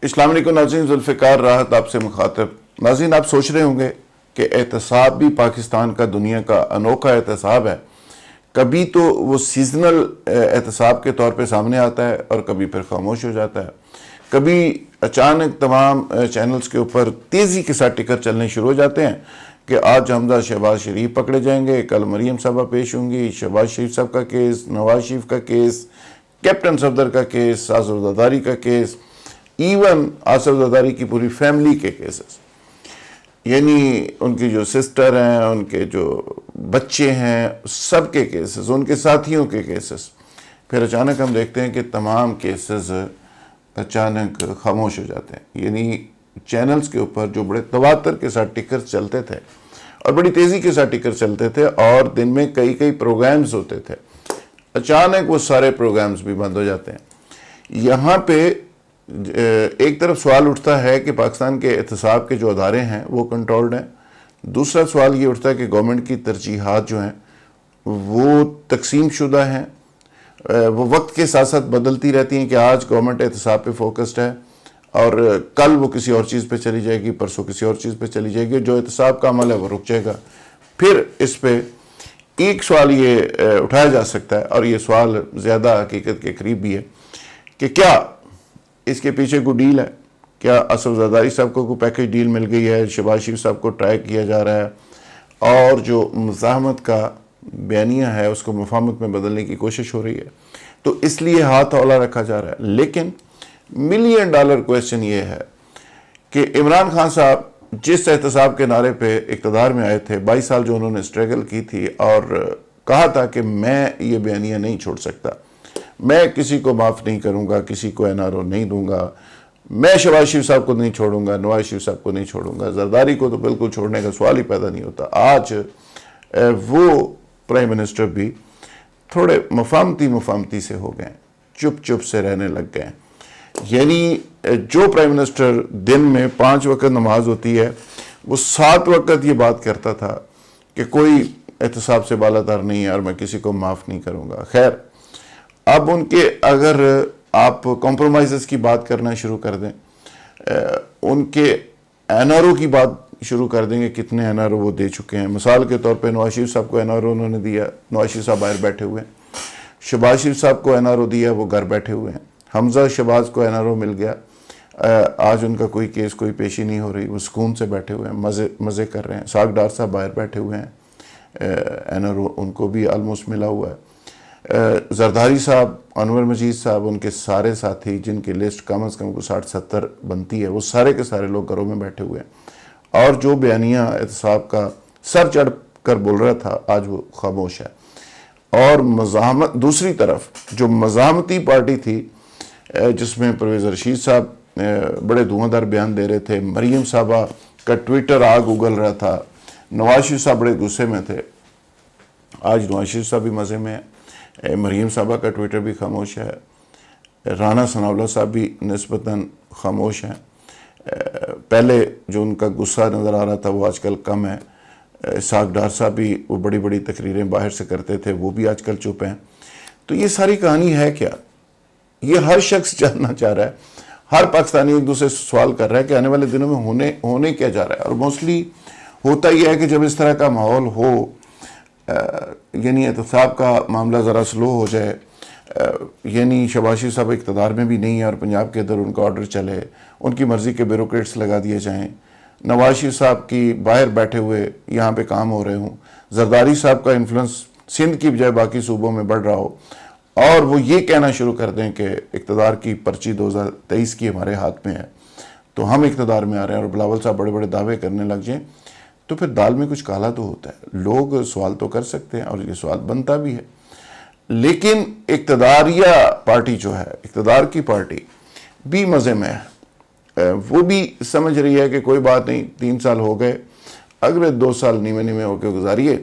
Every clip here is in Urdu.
السلام علیکم ناظرین، ذوالفقار راحت آپ سے مخاطب۔ ناظرین، آپ سوچ رہے ہوں گے کہ احتساب بھی پاکستان کا دنیا کا انوکھا احتساب ہے۔ کبھی تو وہ سیزنل احتساب کے طور پہ سامنے آتا ہے اور کبھی پھر خاموش ہو جاتا ہے۔ کبھی اچانک تمام چینلز کے اوپر تیزی کے ساتھ ٹکر چلنے شروع ہو جاتے ہیں کہ آج حمزہ شہباز شریف پکڑے جائیں گے، کل مریم صاحبہ پیش ہوں گی، شہباز شریف صاحب کا کیس، نواز شریف کا کیس، کیپٹن صفدر کا کیس، آصف زرداری کا کیس، ایون آصف زرداری کی پوری فیملی کے کیسز، یعنی ان کی جو سسٹر ہیں، ان کے جو بچے ہیں، سب کے کیسز، ان کے ساتھیوں کے کیسز۔ پھر اچانک ہم دیکھتے ہیں کہ تمام کیسز اچانک خاموش ہو جاتے ہیں۔ یعنی چینلز کے اوپر جو بڑے تواتر کے ساتھ ٹکر چلتے تھے اور بڑی تیزی کے ساتھ ٹکر چلتے تھے اور دن میں کئی پروگرامز ہوتے تھے، اچانک وہ سارے پروگرامز بھی بند ہو جاتے ہیں۔ یہاں پہ ایک طرف سوال اٹھتا ہے کہ پاکستان کے احتساب کے جو ادارے ہیں وہ کنٹرولڈ ہیں، دوسرا سوال یہ اٹھتا ہے کہ گورنمنٹ کی ترجیحات جو ہیں وہ تقسیم شدہ ہیں، وہ وقت کے ساتھ ساتھ بدلتی رہتی ہیں کہ آج گورنمنٹ احتساب پہ فوکسڈ ہے اور کل وہ کسی اور چیز پہ چلی جائے گی، پرسوں کسی اور چیز پہ چلی جائے گی، جو احتساب کا عمل ہے وہ رک جائے گا۔ پھر اس پہ ایک سوال یہ اٹھایا جا سکتا ہے، اور یہ سوال زیادہ حقیقت کے قریب بھی ہے، کہ کیا اس کے پیچھے کوئی ڈیل ہے؟ کیا آصف زرداری صاحب کو کوئی پیکج ڈیل مل گئی ہے؟ شہباز شریف صاحب کو ٹرائی کیا جا رہا ہے اور جو مزاحمت کا بیانیہ ہے اس کو مفاہمت میں بدلنے کی کوشش ہو رہی ہے، تو اس لیے ہاتھ اولا رکھا جا رہا ہے۔ لیکن ملین ڈالر کویسچن یہ ہے کہ عمران خان صاحب جس احتساب کے نعرے پہ اقتدار میں آئے تھے، 22 سال جو انہوں نے اسٹرگل کی تھی اور کہا تھا کہ میں یہ بیانیہ نہیں چھوڑ سکتا، میں کسی کو معاف نہیں کروں گا، کسی کو این آر او نہیں دوں گا، میں شہباز شریف صاحب کو نہیں چھوڑوں گا، نواز شریف صاحب کو نہیں چھوڑوں گا، زرداری کو تو بالکل چھوڑنے کا سوال ہی پیدا نہیں ہوتا۔ آج وہ پرائم منسٹر بھی تھوڑے مفاہمتی سے ہو گئے، چپ سے رہنے لگ گئے۔ یعنی جو پرائم منسٹر دن میں 5 وقت نماز ہوتی ہے، وہ 7 وقت یہ بات کرتا تھا کہ کوئی احتساب سے بالاتر نہیں ہے اور میں کسی کو معاف نہیں کروں گا۔ خیر، اب ان کے اگر آپ کمپرومائزز کی بات کرنا شروع کر دیں، ان کے این آر او کی بات شروع کر دیں گے، کتنے این آر او وہ دے چکے ہیں۔ مثال کے طور پہ نواز شریف صاحب کو این آر او انہوں نے دیا، نواز شریف صاحب باہر بیٹھے ہوئے ہیں۔ شہباز شریف صاحب کو این آر او دیا، وہ گھر بیٹھے ہوئے ہیں۔ حمزہ شہباز کو این آر او مل گیا، آج ان کا کوئی کیس کوئی پیشی نہیں ہو رہی، وہ سکون سے بیٹھے ہوئے ہیں، مزے کر رہے ہیں۔ ساگ ڈار صاحب باہر بیٹھے ہوئے ہیں، این آر او ان کو بھی آلموسٹ ملا ہوا ہے۔ زرداری صاحب، انور مجید صاحب، ان کے سارے ساتھی جن کی لسٹ کم از کم 60-70 بنتی ہے، وہ سارے کے سارے لوگ گھروں میں بیٹھے ہوئے ہیں، اور جو بیانیہ احتساب کا سر چڑھ کر بول رہا تھا آج وہ خاموش ہے۔ اور دوسری طرف جو مزاحمتی پارٹی تھی جس میں پرویز رشید صاحب بڑے دھواں دار بیان دے رہے تھے، مریم صاحبہ کا ٹویٹر آگ اگل رہا تھا، نواز شریف صاحب بڑے غصے میں تھے، آج نواز شریف صاحب بھی مزے میں ہے، مریم صاحبہ کا ٹویٹر بھی خاموش ہے، رانا ثناء اللہ صاحب بھی نسبتاً خاموش ہیں۔ پہلے جو ان کا غصہ نظر آ رہا تھا وہ آج کل کم ہے۔ اسحاق ڈار صاحب بھی وہ بڑی تقریریں باہر سے کرتے تھے، وہ بھی آج کل چپ ہیں۔ تو یہ ساری کہانی ہے کیا؟ یہ ہر شخص جاننا چاہ رہا ہے، ہر پاکستانی ایک دوسرے سے سوال کر رہا ہے کہ آنے والے دنوں میں ہونے کیا جا رہا ہے۔ اور موسٹلی ہوتا یہ ہے کہ جب اس طرح کا ماحول ہو، یعنی احتساب کا معاملہ ذرا سلو ہو جائے، یعنی شہباز شریف صاحب اقتدار میں بھی نہیں ہے اور پنجاب کے اندر ان کا آرڈر چلے، ان کی مرضی کے بیوروکریٹس لگا دیے جائیں، نواز شریف صاحب کی باہر بیٹھے ہوئے یہاں پہ کام ہو رہے ہوں، زرداری صاحب کا انفلوئنس سندھ کی بجائے باقی صوبوں میں بڑھ رہا ہو، اور وہ یہ کہنا شروع کر دیں کہ اقتدار کی پرچی 2023 کی ہمارے ہاتھ میں ہے، تو ہم اقتدار میں آ رہے ہیں، اور بلاول صاحب بڑے دعوے کرنے لگ جائیں، تو پھر دال میں کچھ کالا تو ہوتا ہے۔ لوگ سوال تو کر سکتے ہیں اور یہ سوال بنتا بھی ہے، لیکن اقتداریہ پارٹی جو ہے، اقتدار کی پارٹی بھی مزے میں ہے، وہ بھی سمجھ رہی ہے کہ کوئی بات نہیں، 3 سال ہو گئے، اگلے 2 سال نیمے ہو کے گزاریے،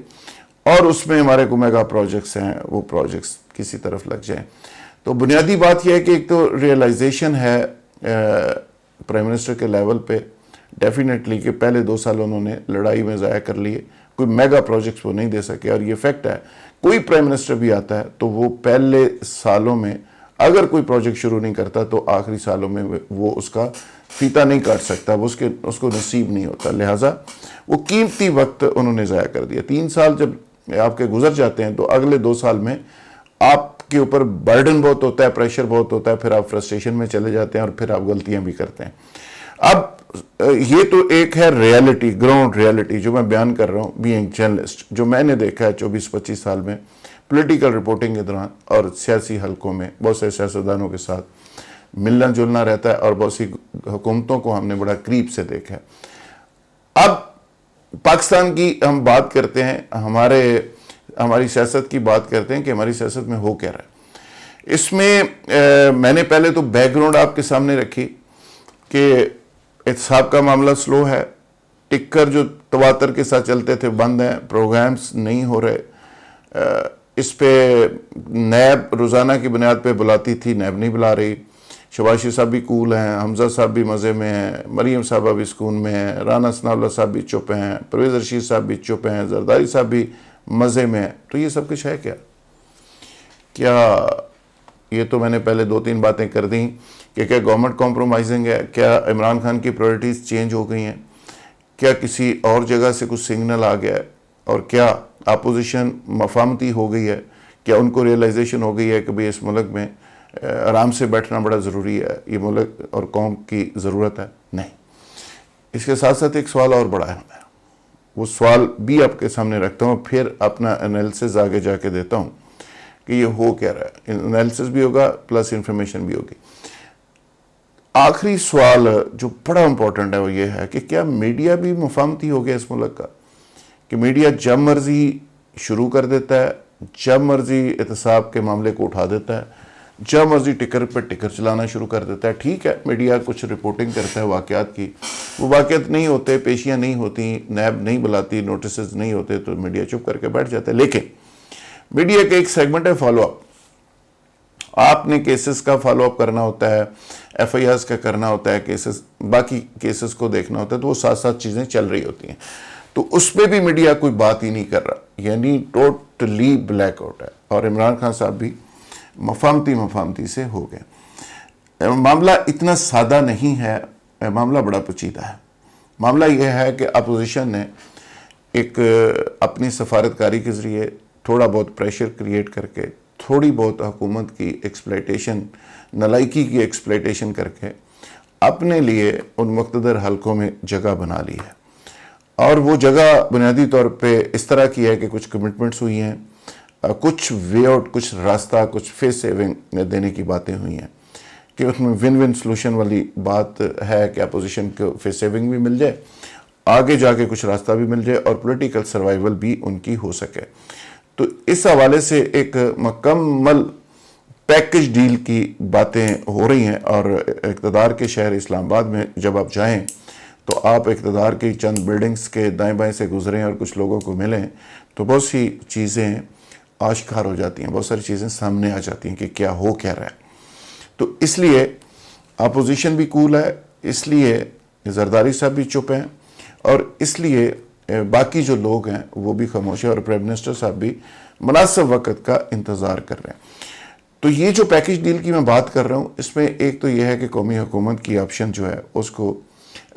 اور اس میں ہمارے کو میگا پروجیکٹس ہیں، وہ پروجیکٹس کسی طرف لگ جائیں۔ تو بنیادی بات یہ ہے کہ ایک تو ریئلائزیشن ہے پرائم منسٹر کے لیول پہ ڈیفینیٹلی کہ پہلے 2 سال انہوں نے لڑائی میں ضائع کر لیے، کوئی میگا پروجیکٹس وہ نہیں دے سکے، اور یہ فیکٹ ہے، کوئی پرائم منسٹر بھی آتا ہے تو وہ پہلے سالوں میں اگر کوئی پروجیکٹ شروع نہیں کرتا تو آخری سالوں میں وہ اس کا فیتا نہیں کاٹ سکتا، وہ اس کو نصیب نہیں ہوتا، لہٰذا وہ قیمتی وقت انہوں نے ضائع کر دیا۔ 3 سال جب آپ کے گزر جاتے ہیں تو اگلے 2 سال میں آپ کے اوپر برڈن بہت ہوتا ہے، پریشر بہت ہوتا ہے، پھر آپ فرسٹریشن میں چلے جاتے ہیں اور پھر آپ غلطیاں بھی کرتے ہیں۔ اب یہ تو ایک ہے ریالٹی، گراؤنڈ ریالٹی جو میں بیان کر رہا ہوں بینگ جرنلسٹ، جو میں نے دیکھا ہے 24-25 سال میں پولیٹیکل رپورٹنگ کے دوران اور سیاسی حلقوں میں بہت سے سیاستدانوں کے ساتھ ملنا جلنا رہتا ہے اور بہت سی حکومتوں کو ہم نے بڑا قریب سے دیکھا ہے۔ اب پاکستان کی ہم بات کرتے ہیں، ہماری سیاست کی بات کرتے ہیں کہ ہماری سیاست میں ہو کیا رہا ہے۔ اس میں میں نے پہلے تو بیک گراؤنڈ آپ کے سامنے رکھی کہ احتساب کا معاملہ سلو ہے، ٹکر جو تواتر کے ساتھ چلتے تھے بند ہیں، پروگرامز نہیں ہو رہے، اس پہ نیب روزانہ کی بنیاد پہ بلاتی تھی، نیب نہیں بلا رہی، شہباز شریف صاحب بھی کول ہیں، حمزہ صاحب بھی مزے میں ہیں، مریم صاحبہ بھی سکون میں ہیں، رانا ثناء اللہ صاحب بھی چپ ہیں، پرویز رشید صاحب بھی چپ ہیں، زرداری صاحب بھی مزے میں ہیں۔ تو یہ سب کچھ ہے کیا یہ تو میں نے پہلے 2-3 باتیں کر دیں کہ کیا گورنمنٹ کمپرومائزنگ ہے، کیا عمران خان کی پرائرٹیز چینج ہو گئی ہیں، کیا کسی اور جگہ سے کچھ سگنل آ گیا ہے، اور کیا اپوزیشن مفاہمتی ہو گئی ہے، کیا ان کو ریئلائزیشن ہو گئی ہے کہ بھئی اس ملک میں آرام سے بیٹھنا بڑا ضروری ہے، یہ ملک اور قوم کی ضرورت ہے؟ نہیں۔ اس کے ساتھ ساتھ ایک سوال اور بڑا ہے، وہ سوال بھی آپ کے سامنے رکھتا ہوں، پھر اپنا انالیسز آگے جا کے دیتا ہوں کہ یہ ہو کیا رہا ہے۔ انالیسز بھی ہوگا پلس انفارمیشن بھی ہوگی۔ آخری سوال جو بڑا امپورٹنٹ ہے وہ یہ ہے کہ کیا میڈیا بھی مفاہمتی ہو گیا اس ملک کا، کہ میڈیا جب مرضی شروع کر دیتا ہے، جب مرضی احتساب کے معاملے کو اٹھا دیتا ہے، جب مرضی ٹکر پہ ٹکر چلانا شروع کر دیتا ہے۔ ٹھیک ہے، میڈیا کچھ رپورٹنگ کرتا ہے واقعات کی، وہ واقعات نہیں ہوتے، پیشیاں نہیں ہوتی، نیب نہیں بلاتی، نوٹسز نہیں ہوتے تو میڈیا چپ کر کے بیٹھ جاتا ہے۔ لیکن میڈیا کا ایک سیگمنٹ ہے فالو اپ، آپ نے کیسز کا فالو اپ کرنا ہوتا ہے، ایف آئی آرز کا کرنا ہوتا ہے، کیسز باقی کیسز کو دیکھنا ہوتا ہے، تو وہ ساتھ ساتھ چیزیں چل رہی ہوتی ہیں، تو اس پہ بھی میڈیا کوئی بات ہی نہیں کر رہا، یعنی ٹوٹلی بلیک آؤٹ ہے۔ اور عمران خان صاحب بھی مفاہمتی سے ہو گئے۔ معاملہ اتنا سادہ نہیں ہے، معاملہ بڑا پیچیدہ ہے۔ معاملہ یہ ہے کہ اپوزیشن نے ایک اپنی سفارتکاری کے ذریعے تھوڑا بہت پریشر کریٹ کر کے، تھوڑی بہت حکومت کی ایکسپلائٹیشن، نالائکی کی ایکسپلائٹیشن کر کے اپنے لیے ان مقتدر حلقوں میں جگہ بنا لی ہے، اور وہ جگہ بنیادی طور پہ اس طرح کی ہے کہ کچھ کمٹمنٹس ہوئی ہیں، کچھ وے آؤٹ، کچھ راستہ، کچھ فیس سیونگ دینے کی باتیں ہوئی ہیں، کہ اس میں ون ون سلوشن والی بات ہے کہ اپوزیشن کو فیس سیونگ بھی مل جائے، آگے جا کے کچھ راستہ بھی مل جائے، اور پولیٹیکل سروائیول بھی ان کی ہو سکے۔ تو اس حوالے سے ایک مکمل پیکج ڈیل کی باتیں ہو رہی ہیں، اور اقتدار کے شہر اسلام آباد میں جب آپ جائیں تو آپ اقتدار کی چند بلڈنگز کے دائیں بائیں سے گزریں اور کچھ لوگوں کو ملیں تو بہت سی چیزیں آشکار ہو جاتی ہیں، بہت ساری چیزیں سامنے آ جاتی ہیں کہ کیا ہو کیا رہا ہے۔ تو اس لیے اپوزیشن بھی کول ہے، اس لیے زرداری صاحب بھی چپ ہیں، اور اس لیے باقی جو لوگ ہیں وہ بھی خاموش ہیں، اور پرائم منسٹر صاحب بھی مناسب وقت کا انتظار کر رہے ہیں۔ تو یہ جو پیکج ڈیل کی میں بات کر رہا ہوں، اس میں ایک تو یہ ہے کہ قومی حکومت کی آپشن جو ہے اس کو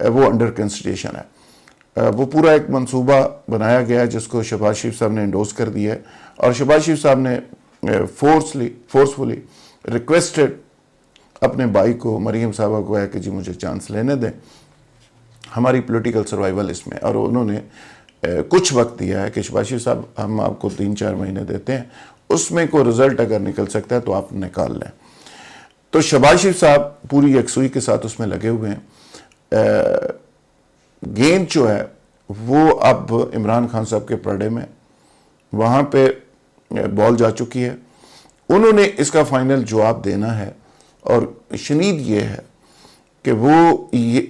وہ انڈر کنسیڈریشن ہے، وہ پورا ایک منصوبہ بنایا گیا ہے جس کو شہباز شریف صاحب نے انڈوز کر دیا ہے، اور شہباز شریف صاحب نے فورسفلی ریکویسٹڈ اپنے بھائی کو، مریم صاحبہ کو، ہے کہ جی مجھے چانس لینے دیں، ہماری پولیٹیکل سروائیول اس میں، اور انہوں نے کچھ وقت دیا ہے کہ شہباز شریف صاحب ہم آپ کو 3-4 مہینے دیتے ہیں، اس میں کوئی رزلٹ اگر نکل سکتا ہے تو آپ نکال لیں۔ تو شہباز شریف صاحب پوری یکسوئی کے ساتھ اس میں لگے ہوئے ہیں۔ گیند جو ہے وہ اب عمران خان صاحب کے پرڈے میں، وہاں پہ بال جا چکی ہے، انہوں نے اس کا فائنل جواب دینا ہے، اور شنید یہ ہے کہ وہ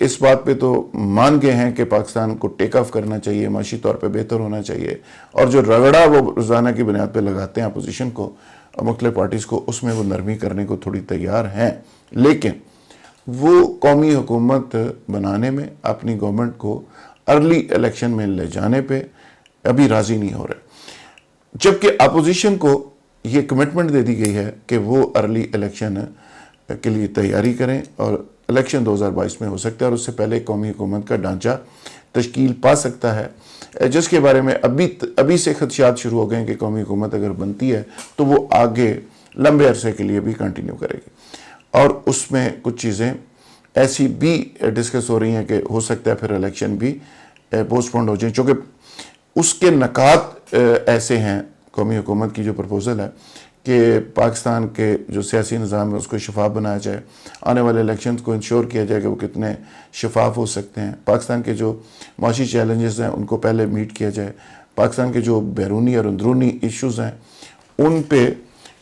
اس بات پہ تو مان گئے ہیں کہ پاکستان کو ٹیک آف کرنا چاہیے، معاشی طور پہ بہتر ہونا چاہیے، اور جو رگڑا وہ روزانہ کی بنیاد پہ لگاتے ہیں اپوزیشن کو، مختلف پارٹیز کو، اس میں وہ نرمی کرنے کو تھوڑی تیار ہیں، لیکن وہ قومی حکومت بنانے میں، اپنی گورنمنٹ کو ارلی الیکشن میں لے جانے پہ ابھی راضی نہیں ہو رہے۔ جبکہ اپوزیشن کو یہ کمٹمنٹ دے دی گئی ہے کہ وہ ارلی الیکشن کے لیے تیاری کریں اور الیکشن 2022 میں ہو سکتا ہے اور اس سے پہلے قومی حکومت کا ڈھانچہ تشکیل پا سکتا ہے، جس کے بارے میں ابھی سے خدشات شروع ہو گئے ہیں کہ قومی حکومت اگر بنتی ہے تو وہ آگے لمبے عرصے کے لیے بھی کنٹینیو کرے گی، اور اس میں کچھ چیزیں ایسی بھی ڈسکس ہو رہی ہیں کہ ہو سکتا ہے پھر الیکشن بھی پوسٹ پونڈ ہو جائیں، چونکہ اس کے نکات ایسے ہیں قومی حکومت کی جو پرپوزل ہے کہ پاکستان کے جو سیاسی نظام ہے اس کو شفاف بنایا جائے، آنے والے الیکشنز کو انشور کیا جائے کہ وہ کتنے شفاف ہو سکتے ہیں، پاکستان کے جو معاشی چیلنجز ہیں ان کو پہلے میٹ کیا جائے، پاکستان کے جو بیرونی اور اندرونی ایشوز ہیں ان پہ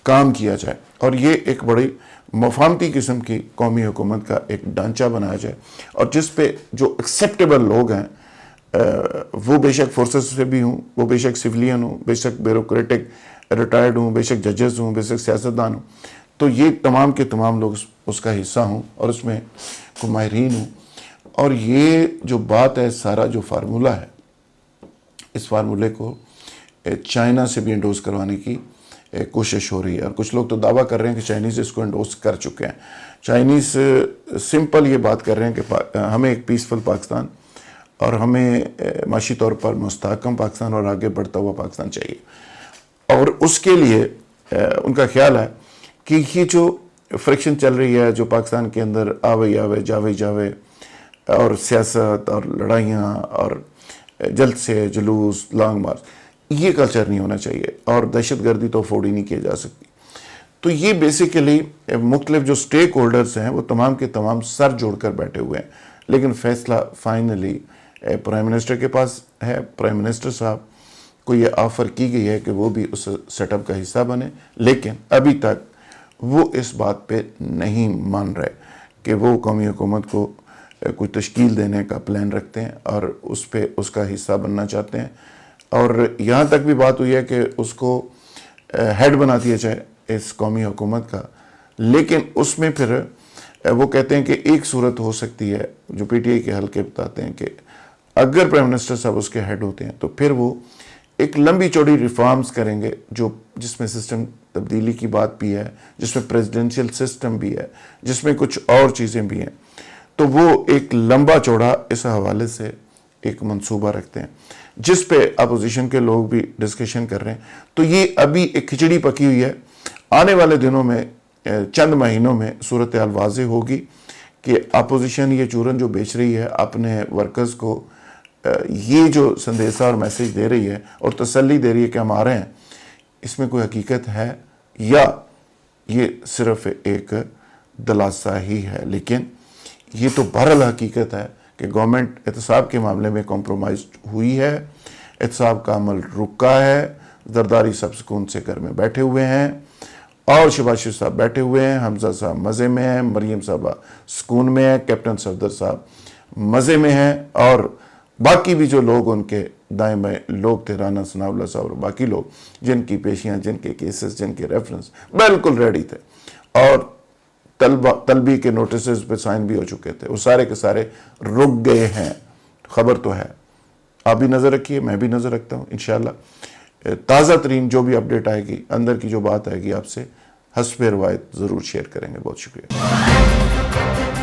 کام کیا جائے، اور یہ ایک بڑی مفاہمتی قسم کی قومی حکومت کا ایک ڈھانچہ بنایا جائے، اور جس پہ جو ایکسیپٹیبل لوگ ہیں وہ بے شک فورسز سے بھی ہوں، وہ بے شک سویلین ہوں، بے شک بیوروکریٹک ریٹائرڈ ہوں، بے شک ججز ہوں، بے شک سیاستدان ہوں، تو یہ تمام کے تمام لوگ اس کا حصہ ہوں اور اس میں ماہرین ہوں، اور یہ جو بات ہے سارا جو فارمولہ ہے اس فارمولے کو چائنا سے بھی انڈوز کروانے کی کوشش ہو رہی ہے، اور کچھ لوگ تو دعویٰ کر رہے ہیں کہ چائنیز اس کو انڈوز کر چکے ہیں۔ چائنیز سمپل یہ بات کر رہے ہیں کہ ہمیں ایک پیسفل پاکستان اور ہمیں معاشی طور پر مستحکم پاکستان اور آگے بڑھتا ہوا پاکستان چاہیے، اور اس کے لیے ان کا خیال ہے کہ یہ جو فرکشن چل رہی ہے جو پاکستان کے اندر آوے جاوے اور سیاست اور لڑائیاں اور جلد سے جلوس لانگ مارچ، یہ کلچر نہیں ہونا چاہیے، اور دہشت گردی تو افورڈ ہی نہیں کی جا سکتی۔ تو یہ بیسیکلی مختلف جو سٹیک ہولڈرز ہیں وہ تمام کے تمام سر جوڑ کر بیٹھے ہوئے ہیں، لیکن فیصلہ فائنلی پرائم منسٹر کے پاس ہے۔ پرائم منسٹر صاحب کو یہ آفر کی گئی ہے کہ وہ بھی اس سیٹ اپ کا حصہ بنے، لیکن ابھی تک وہ اس بات پہ نہیں مان رہے کہ وہ قومی حکومت کو کوئی تشکیل دینے کا پلان رکھتے ہیں اور اس پہ اس کا حصہ بننا چاہتے ہیں، اور یہاں تک بھی بات ہوئی ہے کہ اس کو ہیڈ بنا دیا جائے اس قومی حکومت کا، لیکن اس میں پھر وہ کہتے ہیں کہ ایک صورت ہو سکتی ہے جو پی ٹی آئی کے حلقے بتاتے ہیں کہ اگر پرائم منسٹر صاحب اس کے ہیڈ ہوتے ہیں تو پھر وہ ایک لمبی چوڑی ریفارمز کریں گے جس میں سسٹم تبدیلی کی بات بھی ہے، جس میں پریزیڈنشیل سسٹم بھی ہے، جس میں کچھ اور چیزیں بھی ہیں، تو وہ ایک لمبا چوڑا اس حوالے سے ایک منصوبہ رکھتے ہیں جس پہ اپوزیشن کے لوگ بھی ڈسکشن کر رہے ہیں۔ تو یہ ابھی ایک کھچڑی پکی ہوئی ہے، آنے والے دنوں میں چند مہینوں میں صورتحال واضح ہوگی کہ اپوزیشن یہ چورن جو بیچ رہی ہے اپنے ورکرز کو، یہ جو سندیسہ اور میسیج دے رہی ہے اور تسلی دے رہی ہے کہ ہم آ رہے ہیں، اس میں کوئی حقیقت ہے یا یہ صرف ایک دلاسا ہی ہے۔ لیکن یہ تو بہرحال حقیقت ہے کہ گورنمنٹ احتساب کے معاملے میں کمپرومائز ہوئی ہے، احتساب کا عمل رکا ہے، زرداری سب سکون سے گھر میں بیٹھے ہوئے ہیں، اور شہباز شریف صاحب بیٹھے ہوئے ہیں، حمزہ صاحب مزے میں ہیں، مریم صاحبہ سکون میں ہیں، کیپٹن صفدر صاحب مزے میں ہیں، اور باقی بھی جو لوگ ان کے دائیں بائیں لوگ تھے، رانا ثناء اللہ صاحب اور باقی لوگ جن کی پیشیاں، جن کے کیسز، جن کے ریفرنس بالکل ریڈی تھے اور طلبی کے نوٹسز پہ سائن بھی ہو چکے تھے، وہ سارے کے سارے رک گئے ہیں۔ خبر تو ہے، آپ بھی نظر رکھیے، میں بھی نظر رکھتا ہوں، انشاءاللہ تازہ ترین جو بھی اپڈیٹ آئے گی، اندر کی جو بات آئے گی آپ سے حسب روایت ضرور شیئر کریں گے۔ بہت شکریہ۔